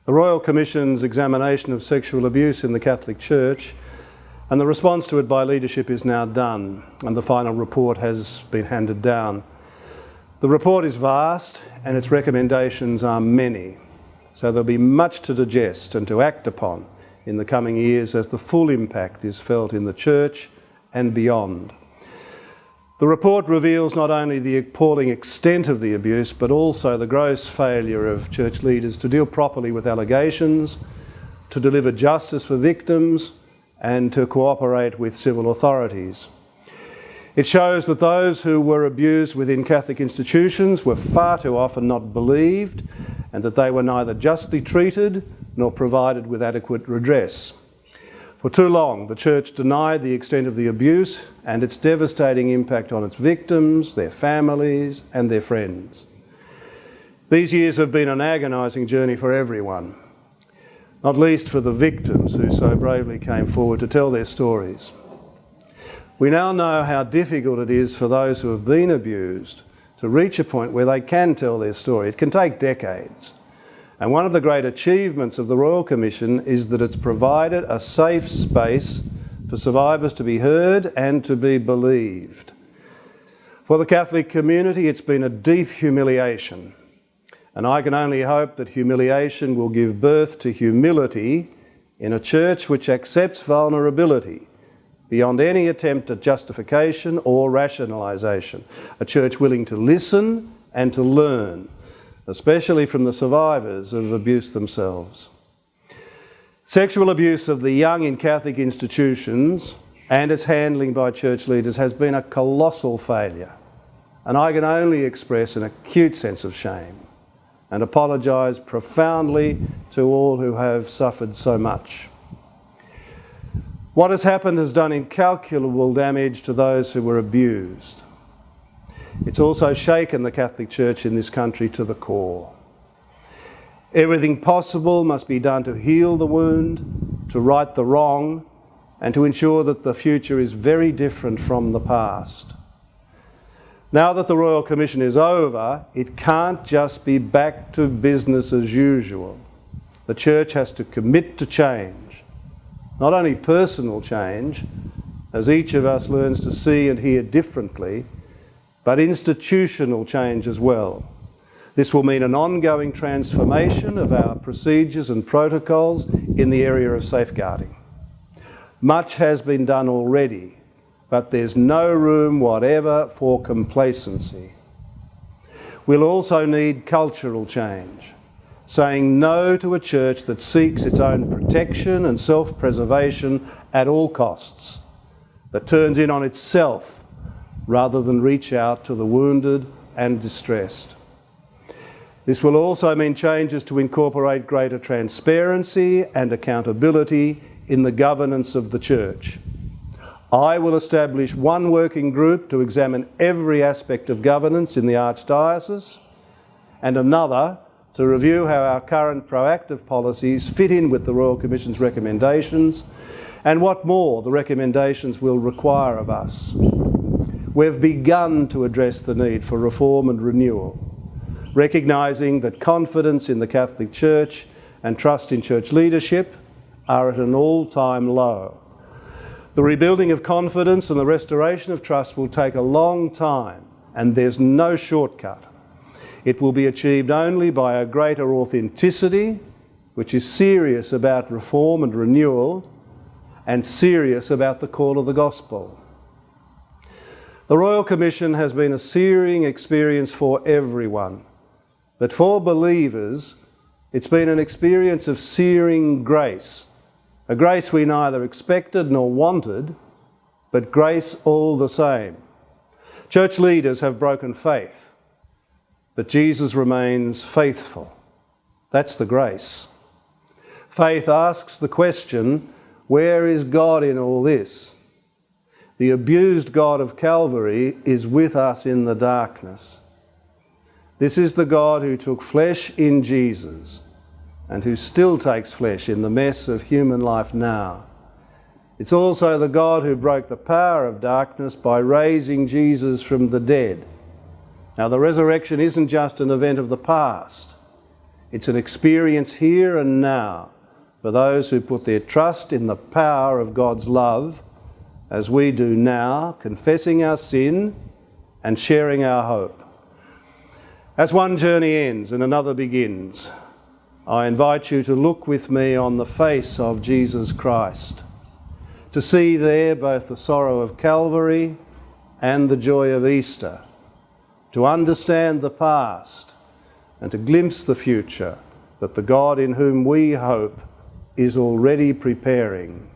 The Royal Commission's examination of sexual abuse in the Catholic Church and the response to it by leadership is now done, and the final report has been handed down. The report is vast and its recommendations are many, so there'll be much to digest and to act upon in the coming years as the full impact is felt in the Church and beyond. The report reveals not only the appalling extent of the abuse, but also the gross failure of church leaders to deal properly with allegations, to deliver justice for victims, and to cooperate with civil authorities. It shows that those who were abused within Catholic institutions were far too often not believed, and that they were neither justly treated nor provided with adequate redress. For too long, the Church denied the extent of the abuse and its devastating impact on its victims, their families, and their friends. These years have been an agonising journey for everyone, not least for the victims who so bravely came forward to tell their stories. We now know how difficult it is for those who have been abused to reach a point where they can tell their story. It can take decades. And one of the great achievements of the Royal Commission is that it's provided a safe space for survivors to be heard and to be believed. For the Catholic community, it's been a deep humiliation. And I can only hope that humiliation will give birth to humility in a church which accepts vulnerability beyond any attempt at justification or rationalisation. A church willing to listen and to learn, especially from the survivors of abuse themselves. Sexual abuse of the young in Catholic institutions and its handling by church leaders has been a colossal failure, and I can only express an acute sense of shame and apologise profoundly to all who have suffered so much. What has happened has done incalculable damage to those who were abused. It's also shaken the Catholic Church in this country to the core. Everything possible must be done to heal the wound, to right the wrong, and to ensure that the future is very different from the past. Now that the Royal Commission is over, it can't just be back to business as usual. The Church has to commit to change, not only personal change, as each of us learns to see and hear differently, but institutional change as well. This will mean an ongoing transformation of our procedures and protocols in the area of safeguarding. Much has been done already, but there's no room whatever for complacency. We'll also need cultural change, saying no to a church that seeks its own protection and self-preservation at all costs, that turns in on itself rather than reach out to the wounded and distressed. This will also mean changes to incorporate greater transparency and accountability in the governance of the Church. I will establish one working group to examine every aspect of governance in the Archdiocese, and another to review how our current proactive policies fit in with the Royal Commission's recommendations and what more the recommendations will require of us. We've begun to address the need for reform and renewal, recognising that confidence in the Catholic Church and trust in church leadership are at an all-time low. The rebuilding of confidence and the restoration of trust will take a long time, and there's no shortcut. It will be achieved only by a greater authenticity, which is serious about reform and renewal, and serious about the call of the gospel. The Royal Commission has been a searing experience for everyone, but for believers, it's been an experience of searing grace, a grace we neither expected nor wanted, but grace all the same. Church leaders have broken faith, but Jesus remains faithful. That's the grace. Faith asks the question, where is God in all this? The abused God of Calvary is with us in the darkness. This is the God who took flesh in Jesus and who still takes flesh in the mess of human life now. It's also the God who broke the power of darkness by raising Jesus from the dead. Now, the resurrection isn't just an event of the past. It's an experience here and now for those who put their trust in the power of God's love, as we do now, confessing our sin and sharing our hope. As one journey ends and another begins, I invite you to look with me on the face of Jesus Christ, to see there both the sorrow of Calvary and the joy of Easter, to understand the past and to glimpse the future that the God in whom we hope is already preparing.